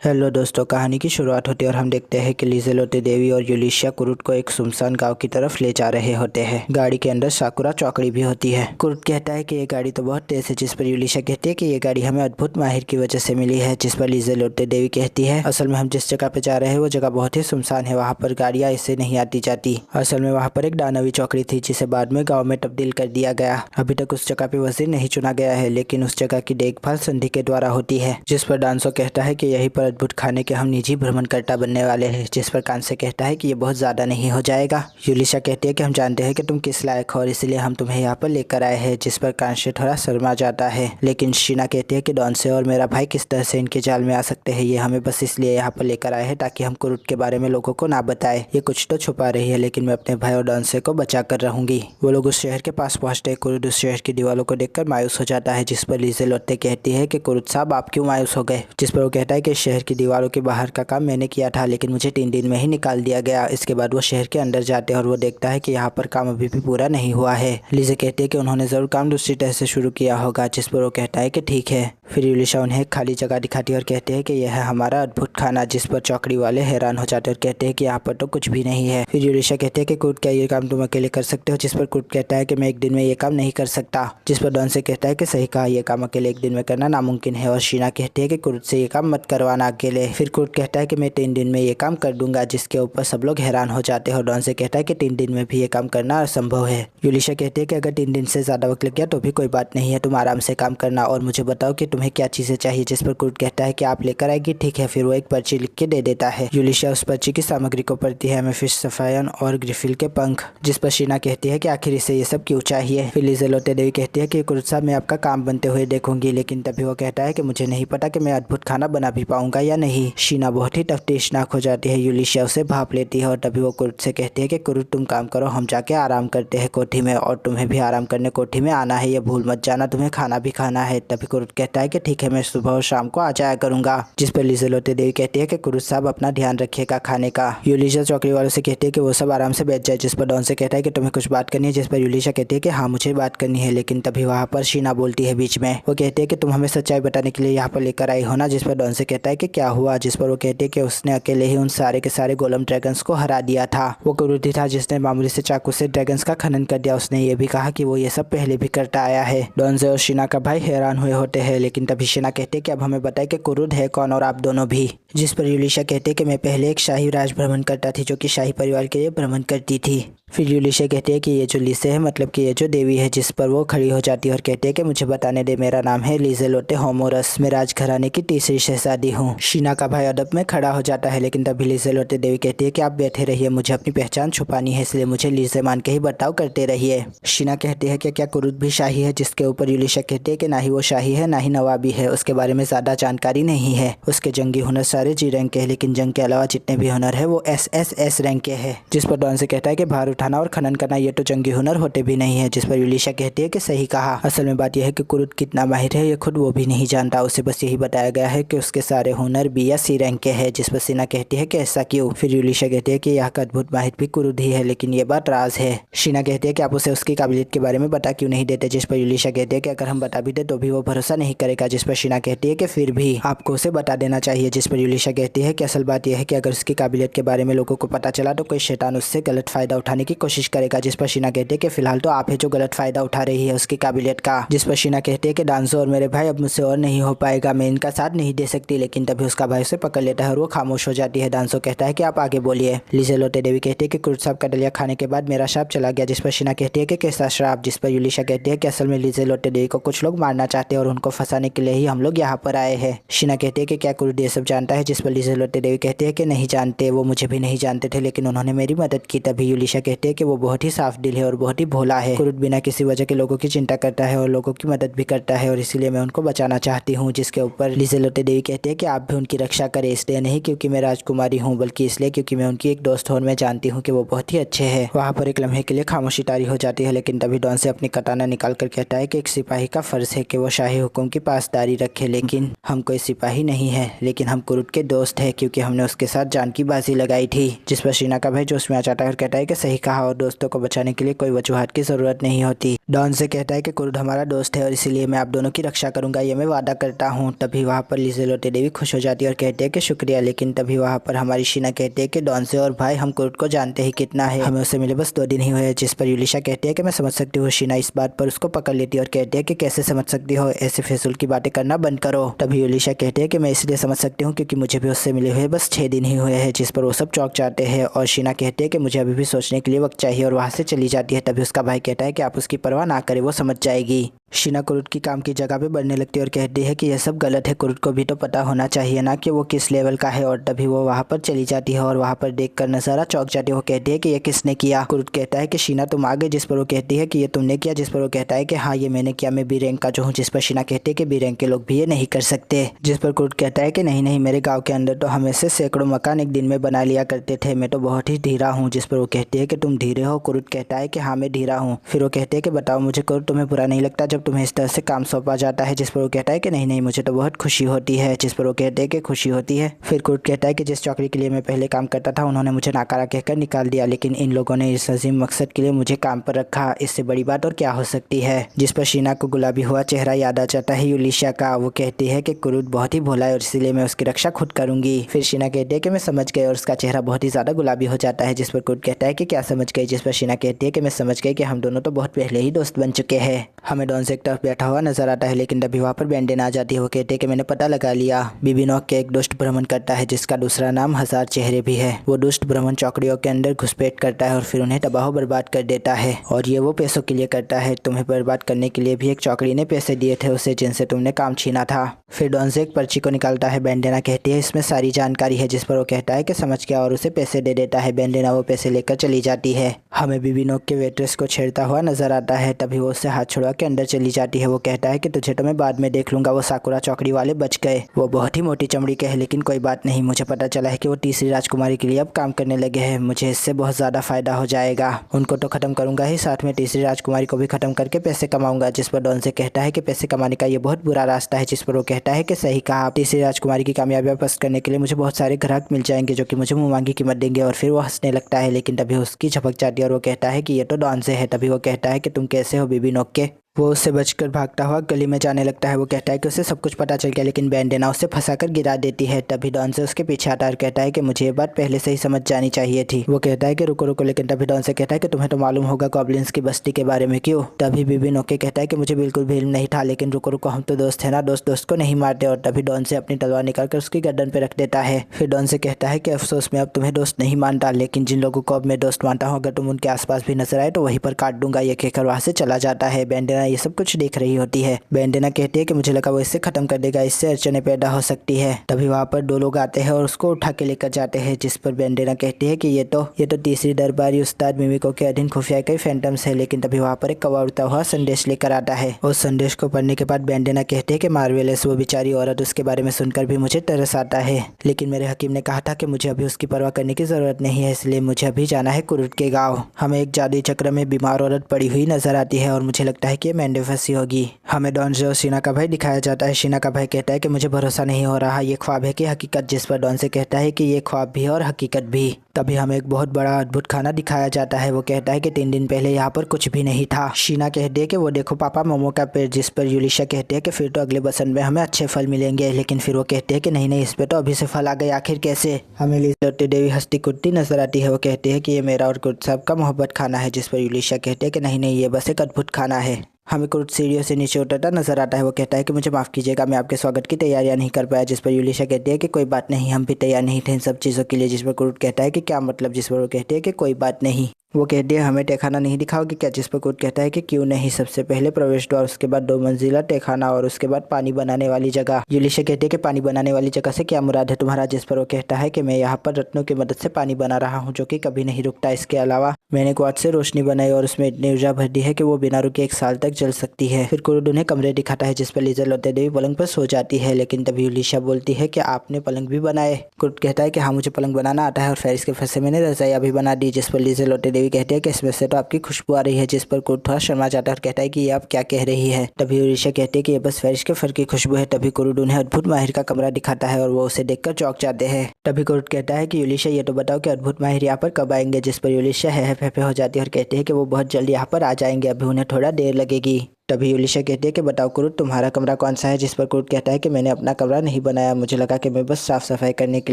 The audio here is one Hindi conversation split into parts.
हेलो दोस्तों, कहानी की शुरुआत होती है और हम देखते हैं कि लिजेलोटे देवी और यूलिशिया कुरुट को एक सुनसान गांव की तरफ ले जा रहे होते हैं। गाड़ी के अंदर साकुरा चौकड़ी भी होती है। कुरुट कहता है कि ये गाड़ी तो बहुत तेज है, जिस पर यूलिशिया कहती है कि ये गाड़ी हमें अद्भुत माहिर की वजह से मिली है। जिस पर लिजेलोटे देवी कहती है असल में हम जिस जगह पे जा रहे हैं वो जगह बहुत ही सुनसान है, वहाँ पर गाड़ियाँ ऐसे नहीं आती जाती। असल में वहाँ पर एक दानवी चौकड़ी थी जिसे बाद में गाँव में तब्दील कर दिया गया। अभी तक उस जगह पे वजीर नहीं चुना गया है, लेकिन उस जगह की देखभाल संधि के द्वारा होती है। जिस पर डांसो कहता है कि यहीं पर अद्भुत खाने के हम निजी भ्रमणकर्ता बनने वाले हैं। जिस पर कांसे कहता है कि ये बहुत ज्यादा नहीं हो जाएगा। यूलिशा कहती है कि हम जानते हैं कि तुम किस लायक हो और इसलिए हम तुम्हें यहाँ पर लेकर आए हैं। जिस पर कांसे थोड़ा शर्मा जाता है, लेकिन शीना कहती है कि डॉनसे और मेरा भाई किस तरह से इनके जाल में आ सकते हैं। ये हमें बस इसलिए यहाँ पर लेकर आए हैं ताकि हम कुरुट के बारे में लोगों को ना बताए। ये कुछ तो छुपा रही है, लेकिन मैं अपने भाई और डॉनसे को बचा कर रहूंगी। वो लोग उस शहर के पास पहुंचते हैं। कुरुट उस शहर की दीवारों को देखकर मायूस हो जाता है। जिस पर लिजेलोटे कहती है कि कुरुट साहब आप क्यों मायूस हो गए। जिस पर वो कहता है कि शहर की दीवारों के बाहर का काम मैंने किया था, लेकिन मुझे 3 दिन में ही निकाल दिया गया। इसके बाद वो शहर के अंदर जाते हैं और वो देखता है कि यहाँ पर काम अभी भी पूरा नहीं हुआ है। लिजे कहती है कि उन्होंने जरूर काम दूसरी तरह से शुरू किया होगा। जिस पर वो कहता है कि ठीक है। फिर यूलिशा उन्हें एक खाली जगह दिखाती है और कहते हैं कि यह है हमारा अद्भुत खाना। जिस पर चौकड़ी वाले हैरान हो जाते हैं और कहते हैं कि यहाँ पर तो कुछ भी नहीं है। फिर यूलिशा कहते हैं कि कुर्ट क्या ये काम तुम अकेले कर सकते हो। जिस पर कुर्ट कहता है कि मैं एक दिन में ये काम नहीं कर सकता। जिस पर डॉन से कहता है कि सही कहा, यह काम अकेले एक दिन में करना नामुमकिन है। और शीना कहती है कि कुर्ट से ये काम मत करवाना अकेले। फिर कुर्ट कहता है कि मैं 3 दिन में ये काम कर दूंगा। जिसके ऊपर सब लोग हैरान हो जाते हैं और डॉन से कहता है कि 3 दिन में भी ये काम करना असंभव है। यूलिशा कहती है कि अगर 3 दिन से ज्यादा वक्त लग गया तो भी कोई बात नहीं है, तुम आराम से काम करना और मुझे बताओ कि तुम्हें क्या चीजें चाहिए। जिस पर कुर्ट कहता है कि आप लेकर आएगी। ठीक है। फिर वो एक पर्ची लिख के दे देता है। यूलिशा उस पर्ची की सामग्री को पढ़ती है। हमें फिश सफायन और ग्रिफिल के पंख। जिस पर शीना कहती है कि आखिर इसे ये सब क्यों चाहिए। फिर लिजेलोटे देवी कहती है कि कुर्ट साहब मैं आपका काम बनते हुए देखूंगी, लेकिन तभी वो कहता है कि मुझे नहीं पता कि मैं अद्भुत खाना बना भी पाऊंगा या नहीं। शीना बहुत ही तफ्तीशनाक हो जाती है। यूलिशा उसे भाप लेती है और तभी वो कुर्ट से कहती है कि कुर्ट तुम काम करो, हम जाके आराम करते हैं कोठी में, और तुम्हें भी आराम करने कोठी में आना है, ये भूल मत जाना, तुम्हें खाना भी खाना है। तभी कुर्ट कहता है कि ठीक है, मैं सुबह और शाम को आ जाया करूंगा। जिस पर लिजेलोटे देवी कहती है कि कुर्ट साहब अपना ध्यान रखिएगा खाने का। यूलिशा चौकड़ी वालों से कहती है कि वो सब आराम से बैठ जाए। जिस पर डॉन से कहता है कि तुम्हें कुछ बात करनी है। जिस पर यूलिशा कहती है कि हाँ मुझे बात करनी है, लेकिन तभी वहाँ पर शीना बोलती है बीच में। वो कहती है कि तुम हमें सच्चाई बताने के लिए यहाँ पर लेकर आई हो ना। जिस पर डॉन से कहता है कि क्या हुआ। जिस पर वो कहती है कि उसने अकेले ही उन सारे के सारे गोलम ड्रैगन्स को हरा दिया था। वो कुरुट ही था जिसने मामूली से चाकू से ड्रैगन्स का खनन कर दिया। उसने ये भी कहा कि वो ये सब पहले भी करता आया है। डॉनजे और शीना का भाई हैरान हुए होते हैं, लेकिन तभी शीना कहते हैं कि अब हमें बताए कि कुरुट है कौन और आप दोनों भी। जिस पर यूलिशा कहते हैं कि मैं पहले एक शाही राज भ्रमण करता थी जो कि शाही परिवार के लिए भ्रमण करती थी। फिर यूलिशा कहती है कि ये जो लिसे है मतलब कि ये जो देवी है। जिस पर वो खड़ी हो जाती है और कहती है कि मुझे बताने दे, मेरा नाम है लिजेलोटे होमोरस, मैं राजघराने की तीसरी शहजादी हूँ। शीना का भाई अदब में खड़ा हो जाता है, लेकिन तभी लिजेलोटे देवी कहती है कि आप बैठे रहिए, मुझे अपनी पहचान छुपानी है, इसलिए मुझे लिजे मान के ही बर्ताव करते रहिए। शीना कहती है कि क्या कुरुत भी शाही है। जिसके ऊपर यूलिशा कहती है कि ना ही वो शाही है ना ही नवाबी है, उसके बारे में ज्यादा जानकारी नहीं है। उसके जंगी हुनर सारे जी रैंक के है, लेकिन जंग के अलावा जितने भी हुनर है वो SSS रैंक के है। जिस पर डॉन से कहता है कि भार उठाना और खनन करना ये तो जंगी हुनर होते भी नहीं है। जिस पर यूलिशा कहती है कि सही कहा। असल में बात यह है कि कुरुत कितना माहिर है ये खुद वो भी नहीं जानता, उसे बस यही बताया गया है कि उसके सारे हुनर B या C रैंक के है। जिस पर सीना कहती है कि ऐसा क्यों। फिर यूलिशा कहती है कि यहाँ का अद्भुत माहिर भी कुरुत ही है, लेकिन ये बात राज है। शीना कहती है कि आप उसे उसकी काबिलियत के बारे में बता क्यों नहीं देते। जिस पर यूलिशा कहती है कि अगर हम बता भी दे तो भी वो भरोसा नहीं करेगा। जिस पर शीना कहती है कि फिर भी आपको उसे बता देना चाहिए। जिस पर यूलिशा कहती है कि असल बात यह है कि अगर उसकी काबिलियत के बारे में लोगों को पता चला तो कोई शैतान उससे गलत फायदा उठाने की कोशिश करेगा। जिस पर शीना कहती है कि फिलहाल तो आप है जो गलत फायदा उठा रही है उसकी काबिलियत का। जिस पर शीना कहती है कि डांसो और मेरे भाई अब मुझसे और नहीं हो पाएगा, मैं इनका साथ नहीं दे सकती, लेकिन तभी उसका भाई उसे पकड़ लेता है और वो खामोश हो जाती है। डांसो कहता है कि आप आगे बोलिए। लिजेलोटे देवी कहती है कि कुर्ट साहब का दलिया खाने के बाद मेरा श्राप चला गया। जिस पर शीना कहती है कि कैसा श्राप। जिस पर यूलिशा कहती है कि असल में लिजेलोटे देवी को कुछ लोग मारना चाहते हैं और उनको फंसाने के लिए ही हम लोग यहाँ पर आए हैं। शीना कहती है कि क्या कुरुट ये सब जानता है। जिस पर लिजेलोटे देवी कहती है कि नहीं जानते, वो मुझे भी नहीं जानते थे, लेकिन उन्होंने मेरी मदद की। तभी यूलिशा कहती है कि वो बहुत ही साफ दिल है और बहुत ही भोला है। कुरुट बिना किसी वजह के लोगों की चिंता करता है और लोगों की मदद भी करता है, और इसीलिए मैं उनको बचाना चाहती हूँ। जिसके ऊपर लिजेलोटे देवी कहती है कि आप भी उनकी रक्षा करें, इसलिए नहीं क्योंकि मैं राजकुमारी हूँ, बल्कि इसलिए क्योंकि मैं उनकी एक दोस्त हूँ और मैं जानती हूँ कि वो बहुत ही अच्छे हैं। वहाँ पर एक लम्हे के लिए खामोशी तारी हो जाती है, लेकिन तभी डॉन से अपनी कटाना निकाल कर कहता है कि एक सिपाही का फर्ज है कि वो शाही हुकुम की पासदारी रखे, लेकिन हम कोई सिपाही नहीं है, लेकिन हम कुरुट कुरुट के दोस्त है क्योंकि हमने उसके साथ जान की बाजी लगाई थी। जिस पर शीना का भाई जोश में आ जाता है और कहता है कि सही कहा और दोस्तों को बचाने के लिए कोई वजूहत की जरूरत नहीं होती। डॉन से कहता है कि कुरुट हमारा दोस्त है और इसीलिए मैं आप दोनों की रक्षा करूंगा, ये मैं वादा करता हूँ। तभी वहाँ पर लिजेलोटे देवी खुश हो जाती है और कहती है कि शुक्रिया। लेकिन तभी वहाँ पर हमारी शीना कहती है कि डॉन से और भाई हम कुरुट को जानते ही कितना है, हमें उससे मिले बस 2 दिन ही हुए। जिस पर यूलिशा कहती है कि मैं समझ सकती हूँ। शीना इस बात पर उसको पकड़ लेती है और कहती है कि कैसे समझ सकती हो, ऐसे फिजूल की बातें करना बंद करो। तभी यूलिशा कहती है कि मैं इसलिए समझ सकती हूँ क्योंकि मुझे भी उससे मिले हुए बस 6 दिन ही हुए हैं। जिस पर वो सब चौंक जाते हैं और शीना कहती है कि मुझे अभी भी सोचने के लिए वक्त चाहिए और वहाँ से चली जाती है। तभी उसका भाई कहता है कि आप उसकी परवाह ना करें, वो समझ जाएगी। शीना कुरुट की काम की जगह पे बढ़ने लगती है और कहती है कि यह सब गलत है, कुरुट को भी तो पता होना चाहिए ना कि वो किस लेवल का है। और तभी वो वहाँ पर चली जाती है और वहाँ पर देखकर नज़ारा चौंक जाती है। वो कहती है कि ये किसने किया। कुरुट कहता है कि शीना तुम आ गए। जिस पर वो कहती है कि ये तुमने किया। जिस पर वो कहता है कि हाँ ये मैंने किया, मैं बी रैंक का जो हूँ। जिस पर शीना कहती है कि बी रैंक के लोग भी ये नहीं कर सकते। जिस पर कुरुट कहता है कि नहीं नहीं, मेरे गाँव के अंदर तो हम ऐसे सैकड़ों मकान एक दिन में बना लिया करते थे, मैं तो बहुत ही धीरा हूँ। जिस पर वो कहती है कि तुम धीरे हो। कुरुट कहता है कि हाँ मैं धीरा हूँ। फिर वो कहते हैं कि बताओ मुझे कुरुट, तुम्हें बुरा नहीं लगता जब तुम्हें इस तरह से काम सौंपा जाता है। जिस पर वो कहता है कि नहीं नहीं, मुझे तो बहुत खुशी होती है। जिस पर वो कहते हैं कि खुशी होती है। फिर कुरुट कहता है कि जिस चौकड़ी के लिए मैं पहले काम करता था उन्होंने मुझे नाकारा कहकर निकाल दिया, लेकिन इन लोगों ने इस अजीम मकसद के लिए मुझे काम पर रखा, इससे बड़ी बात और क्या हो सकती है। जिस पर शीना को गुलाबी हुआ चेहरा याद आ जाता है यूलिशा का। वो कहती है कि कुरुट बहुत ही भोला है और इसीलिए मैं उसकी रक्षा खुद करूंगी। फिर शीना कहती है कि मैं समझ गई और उसका चेहरा बहुत ही ज्यादा गुलाबी हो जाता है। जिस पर कुरुट कहता है कि क्या समझ गई। जिस पर शीना कहती है कि मैं समझ गई कि हम दोनों तो बहुत पहले ही दोस्त बन चुके हैं। हमें डॉन से एक तरफ बैठा हुआ नजर आता है, लेकिन तभी वहाँ पर बेंडेन आ जाती है। वो कहते हैं कि मैंने पता लगा लिया, बिबिनोक के एक दुष्ट भ्रमण करता है जिसका दूसरा नाम 1000 चेहरे भी है। वो दुष्ट भ्रमण चौकड़ियों के अंदर घुसपैठ करता है और फिर उन्हें तबाह बर्बाद कर देता है और ये वो पैसों के लिए करता है। तुम्हें बर्बाद करने के लिए भी एक चौकड़ी ने पैसे दिए थे उसे, जिनसे तुमने काम छीना था। फिर डॉन से एक पर्ची को निकालता है। बेंडेना कहती है इसमें सारी जानकारी है। जिस पर वो कहता है कि समझ गया और उसे पैसे दे देता है। बेंडेना वो पैसे लेकर चली जाती है। हमें बिबिनोक के वेट्रेस को छेड़ता हुआ नजर आता है। तभी वो उससे हाथ छुड़वा के अंदर चली जाती है। वो कहता है कि तुझे तो मैं बाद में देख लूंगा। वो साकुरा चौकड़ी वाले बच गए। वो बहुत ही मोटी चमड़ी के हैं, लेकिन कोई बात नहीं, मुझे पता चला है कि वो तीसरी राजकुमारी के लिए अब काम करने लगे हैं। मुझे इससे बहुत ज़्यादा फायदा हो जाएगा। उनको तो खत्म करूंगा ही, साथ में तीसरी राजकुमारी को भी खत्म करके पैसे कमाऊंगा। जिस पर डॉन से कहता है कि पैसे कमाने का ये बहुत बुरा रास्ता है। जिस पर वो कहता है कि सही कहा, तीसरी राजकुमारी की कामयाबी वापस करने के लिए मुझे बहुत सारे ग्राहक मिल जाएंगे जो कि मुझे मुँह मांगी कीमत देंगे। और फिर वो हंसने लगता है, लेकिन तभी उसकी झपक जाती है और वो कहता है कि ये तो डॉन से है। तभी वो कहता है कि तुम कैसे हो बिबिनोक के। वो उससे बचकर भागता हुआ गली में जाने लगता है। वो कहता है कि उसे सब कुछ पता चल गया, लेकिन बेंडेना उसे फंसाकर गिरा देती है। तभी डॉन से उसके पीछे आता है और कहता है कि मुझे ये बात पहले से ही समझ जानी चाहिए थी। वो कहता है कि रुको रुको, लेकिन तभी डॉन से कहता है कि तुम्हें तो मालूम होगा गॉब्लिन्स की बस्ती के बारे में। क्यों? तभी बिबिनोके कहता है कि मुझे बिल्कुल भी इल्म नहीं था, लेकिन रुको रुको, हम तो दोस्त है ना, दोस्त दोस्त को नहीं मारते। और तभी डॉन से अपनी तलवार निकालकर उसकी गर्दन पे रख देता है। फिर डॉन से कहता है कि अफसोस मैं अब तुम्हें दोस्त नहीं मानता, लेकिन जिन लोगों को अब मैं दोस्त मानता हूँ अगर तुम उनके आसपास भी नजर आए तो वहीं पर काट दूंगा। ये कहकर वहाँ से चला जाता है। बेंडेना ये सब कुछ देख रही होती है। बेंडेना कहती है कि मुझे लगा वो इससे खत्म कर देगा, इससे अड़चने पैदा हो सकती है। तभी वहाँ पर 2 लोग आते हैं और उसको उठा के लेकर जाते हैं। जिस पर बेंडेना कहती है कि ये तो तीसरी दरबारी उस्ताद मिमिको के अधीन खुफिया कई फैंटम्स है। लेकिन तभी वहाँ पर एक कौवा उड़ता हुआ संदेश लेकर आता है। उस संदेश को पढ़ने के बाद बेंडेना कहती है कि मार्वेलस, वो बेचारी औरत, उसके बारे में सुनकर भी मुझे तरस आता है, लेकिन मेरे हकीम ने कहा था कि मुझे अभी उसकी परवाह करने की जरूरत नहीं है, इसलिए मुझे अभी जाना है कुरुट के गाँव। हमें एक जादुई चक्र में बीमार औरत पड़ी हुई नजर आती है और मुझे लगता है कि मैंडे फंसी होगी। हमें डॉन से और शीना का भाई दिखाया जाता है। शीना का भाई कहता है कि मुझे भरोसा नहीं हो रहा, ये ख्वाब है कि हकीकत। जिस पर डॉन से कहता है कि ये ख्वाब भी है और हकीकत भी। तभी हमें एक बहुत बड़ा अद्भुत खाना दिखाया जाता है। वो कहता है कि 3 दिन पहले यहाँ पर कुछ भी नहीं था। शीना कहती है कि वो देखो पापा, मोमो का पेड़। जिस पर यूलिशा कहती है कि फिर तो अगले बसंत में हमें अच्छे फल मिलेंगे, लेकिन फिर वो कहती है कि नहीं नहीं, इस पे तो अभी से फल आ गए, आखिर कैसे। हमें लिजेलोटे देवी हंसती कुटती नजर आती है। वो कहती है कि ये मेरा और कुरुट साहब का मोहब्बत खाना है। जिस पर यूलिशा कहती है कि नहीं नहीं, ये बस एक अद्भुत खाना है। हमें कुरुट सीढ़ियों से नीचे उतरता नजर आता है। वो कहता है कि मुझे माफ़ कीजिएगा, मैं आपके स्वागत की तैयारियां नहीं कर पाया। जिस पर यूलिशा कहती है कि कोई बात नहीं, हम भी तैयार नहीं थे इन सब चीज़ों के लिए। जिस पर कुरुट कहता है कि क्या मतलब। जिस पर वो कहती है कि कोई बात नहीं। वो कहती है हमें तहखाना नहीं दिखाओगे क्या। जिस पर कुरुट कहता है कि क्यों नहीं, सबसे पहले प्रवेश द्वार, उसके बाद 2 मंजिला तहखाना और उसके बाद पानी बनाने वाली जगह। यूलिशा कहती है कि पानी बनाने वाली जगह से क्या मुराद है तुम्हारा। जिस पर वो कहता है कि मैं यहाँ पर रत्नों की मदद से पानी बना रहा हूँ जो कि कभी नहीं रुकता। इसके अलावा मैंने क्वार्ट्ज से रोशनी बनाई और उसमें इतनी ऊर्जा भर दी है कि वो बिना रुके 1 साल तक जल सकती है। फिर कुरुट उन्हें कमरे दिखाता है जिस पर लिजेलोटे देवी पलंग पर सो जाती है, लेकिन तभी यूलिशा बोलती है कि आपने पलंग भी बनाए। कुरुट कहता है कि हाँ, मुझे पलंग बनाना आता है और फिर इसके फंसे मैंने रजाइयाँ भी बना दी। जिस पर लिजेलोटे देवी कहती है कि इसमें से तो आपकी खुशबू आ रही है, जिस पर कुरुड थोड़ा शर्मा जाता है और कहता है कि ये आप क्या कह रही है। तभी यूलिशिया कहती है कि ये बस फैरिश के फर की खुशबू है। तभी कुरुड उन्हें अद्भुत माहिर का कमरा दिखाता है और वो उसे देखकर चौंक जाते हैं। तभी कुरुड कहता है कि यूलिशिया ये तो बताओ कि अद्भुत माहिर यहाँ पर कब आएंगे, जिस पर यूलिशिया है फेफे हो जाती है और कहती है कि वो बहुत जल्द यहाँ पर आ जाएंगे, अभी उन्हें थोड़ा देर लगेगी। तभी यूलिशिया कहती है कि बताओ कुरुड तुम्हारा कमरा कौन सा है, जिस पर कुरुड कहता है कि मैंने अपना कमरा नहीं बनाया, मुझे लगा कि मैं बस साफ सफाई करने के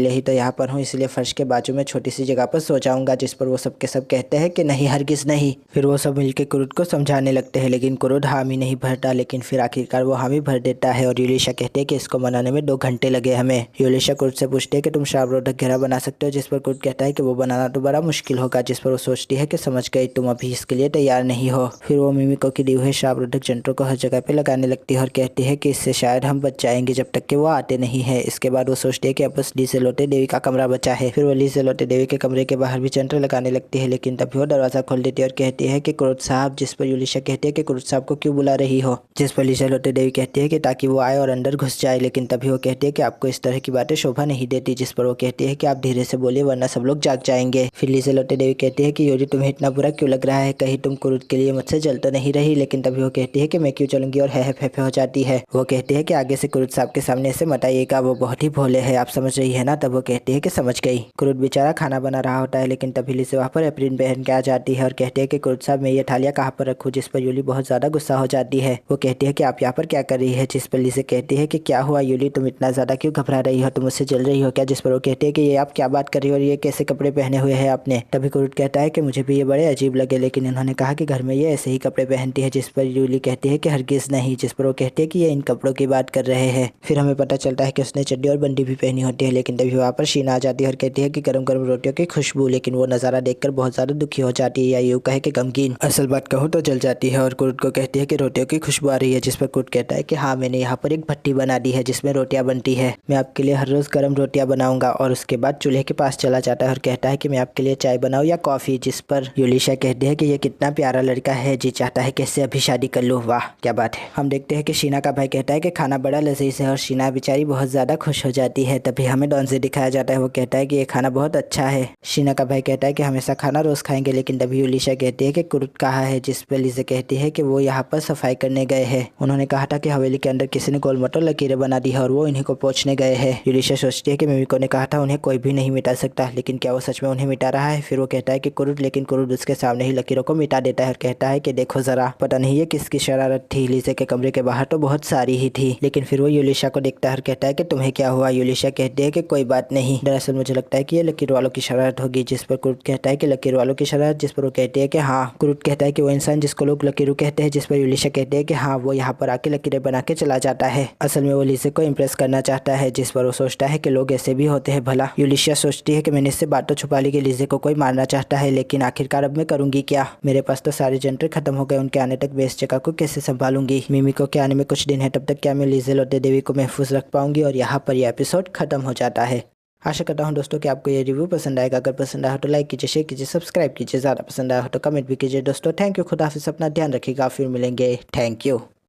लिए ही तो यहाँ पर हूँ, इसलिए फर्श के बाजू में छोटी सी जगह पर सो जाऊंगा। जिस पर वो सब के सब कहते हैं कि नहीं, हरगिज नहीं। फिर वो सब मिलकर कुरुड को समझाने लगते हैं, लेकिन कुरुड हामी नहीं भरता। लेकिन फिर आखिरकार वो हामी भर देता है और यूलिशिया कहते हैं कि इसको बनाने में 2 घंटे लगे हमें। यूलिशिया कुरुड से पूछते हैं कि तुम श्रापरोधक घेरा बना सकते हो, जिस पर कुरुड कहता है कि वो बनाना तो बड़ा मुश्किल होगा। जिस पर वो सोचती है कि समझ गई, तुम अभी इसके लिए तैयार नहीं हो। फिर वो मिमिको की दी हुए श्रापरोधक यंत्रों को हर जगह पे लगाने लगती है और कहती है कि इससे शायद हम बच जाएंगे जब तक कि वो आते नहीं है। इसके बाद वो सोचती है कि अब बस लीसेलोटे देवी का कमरा बचा है। फिर वो लीसेलोटे देवी के कमरे के बाहर भी यंत्र लगाने लगती है, लेकिन तभी वो दरवाजा खोल देती है और कहती है कि कुरुड साहब। जिस पर यूलिशिया कहती है कि कुरुड साहब को क्यों बुला रही हो। जिस पर लीसेलोटे देवी कहती है कि ताकि वो आए और अंदर घुस जाए, लेकिन तभी वो कहती है कि आपको इस तरह की बातें शोभा नहीं देती। जिस पर वो कहती है कि आप धीरे से बोलिए वरना सब लोग जाग जाएंगे। फिर लीसेलोटे देवी कहती है कि योरी तुम्हें इतना बुरा क्यों लग रहा है, कहीं तुम कुरुड के लिए मुझसे जल तो नहीं रही। लेकिन तभी वो कहती है कि मैं क्यों चलूंगी और है फेफे हो जाती है। वो कहती है कि आगे से कुरुड साहब के सामने ऐसे मत आइएगा, वो बहुत ही भोले है, आप समझ रही है ना। तब वो कहती है कि समझ गई। कुरुड बेचारा खाना बना रहा होता है, लेकिन तभी लीसे वहाँ पर एप्रिन पहन के आ जाती है और कहती है कि कुरुड साहब मैं ये थालियाँ कहाँ पर रखूँ। जिस पर यूली बहुत ज्यादा गुस्सा हो जाती है। वो कहती है कि आप यहाँ पर क्या कर रही है। जिस पर लीसे कहती है कि क्या हुआ यूली, तुम इतना ज्यादा क्यों घबरा रही हो, तुम मुझसे जल रही हो क्या। जिस पर वो कहती है कि ये आप क्या बात कर रही हो और ये कैसे कपड़े पहने हुए हैं आपने। तभी कुरुड कहता है कि मुझे भी ये बड़े अजीब लगे, लेकिन इन्होंने कहा कि घर में ये ऐसे ही कपड़े पहनती है। जिस पर यूली कहती है कि हरगिज नहीं। जिस पर वो कहती है कि ये इन कपड़ों की बात कर रहे हैं। फिर हमें पता चलता है कि उसने चड्डी और बंडी भी पहनी होती है, लेकिन तभी वहाँ पर शीना आ जाती है और कहती है कि गरम गरम रोटियों की खुशबू। लेकिन वो नज़ारा देखकर बहुत ज़्यादा दुखी हो जाती है, या यूँ कहे कि गमगीन। असल बात कहूँ तो जल जाती है और कुरुड को कहती है कि रोटियों की खुशबू आ रही है। जिस पर कुरुड कहता है कि हाँ, मैंने यहाँ पर एक भट्टी बना दी है जिसमें रोटियाँ बनती है, मैं आपके लिए हर रोज़ गर्म रोटियाँ बनाऊंगा। और उसके बाद चूल्हे के पास चला जाता है और कहता है कि मैं आपके लिए चाय बनाऊँ या कॉफ़ी। जिस पर यूलिशिया कहती है कि ये कितना प्यारा लड़का है, जी चाहता है कि इससे अभी शादी कर लूँ। वाह क्या बात है। हम देखते हैं कि शीना का भाई कहता है कि खाना बड़ा लजीज है और शीना बेचारी बहुत ज़्यादा खुश हो जाती है। तभी हमें डॉन से दिखाया जाता है, वो कहता है कि ये खाना बहुत अच्छा है। शीना का भाई कहता है कि हमेशा खाना रोज़ खाएंगे, लेकिन तभी यूलिशिया कहती है कि कुरुड कहाँ है। जिस पर लीसे कहती है कि वो यहाँ पर सफाई करने गए हैं, उन्होंने कहा था कि हवेली के अंदर किसी ने गोल मटोल लकीरें बना दी है और वो इन्हीं को पोंछने गए हैं। यूलिशिया सोचती है कि मिमिको ने कहा था उन्हें कोई भी नहीं मिटा सकता, लेकिन क्या वो सच में उन्हें मिटा रहा है। फिर वो कहता है कि कुरुड, लेकिन कुरुड उसके सामने ही लकीरों को मिटा देता है और कहता है कि देखो जरा, पता नहीं ये किसकी शरारत थी। लीसे के कमरे के बाहर तो बहुत सारी ही थी, लेकिन फिर वो यूलिशिया को देखता है और कहता है कि तुम्हें क्या हुआ। यूलिशिया कहती है कि कोई बात नहीं, दरअसल मुझे लगता है कि ये लकीर वालों की शरारत होगी। जिस पर कुरुड कहता है कि लकीर वालों की शरारत। जिस पर वो कहती है कि हाँ। कुरुड कहता है कि वो इंसान जिसको लोग लकीरू कहते हैं। जिस पर यूलिशिया कहती है कि हाँ, वो यहाँ पर आके लकीरें बना के चला जाता है। असल में वो लीसे को इम्प्रेस करना चाहता है। जिस पर वो सोचता है कि लोग ऐसे भी होते हैं भला। यूलिशिया सोचती है कि मैंने इससे बात तो छुपा ली कि लीसे को कोई मारना चाहता है, लेकिन आखिरकार अब मैं करूंगी क्या। मेरे पास तो सारे यंत्र खत्म हो गए, उनके आने तक मैं इस जगह को कैसे संभालूंगी। मिमिको के आने में कुछ दिन है, तब तक क्या मैं लीसेलोटे देवी को महफूज रख पाऊंगी। और यहाँ पर यह एपिसोड खत्म हो जाता है। आशा करता हूँ दोस्तों कि आपको ये रिव्यू पसंद आएगा। अगर पसंद आया तो लाइक कीजिए, शेयर कीजिए, सब्सक्राइब कीजिए। ज़्यादा पसंद आया हो तो कमेंट भी कीजिए। दोस्तों थैंक यू, खुदा हाफिज़, अपना ध्यान रखिएगा, फिर मिलेंगे। Thank you.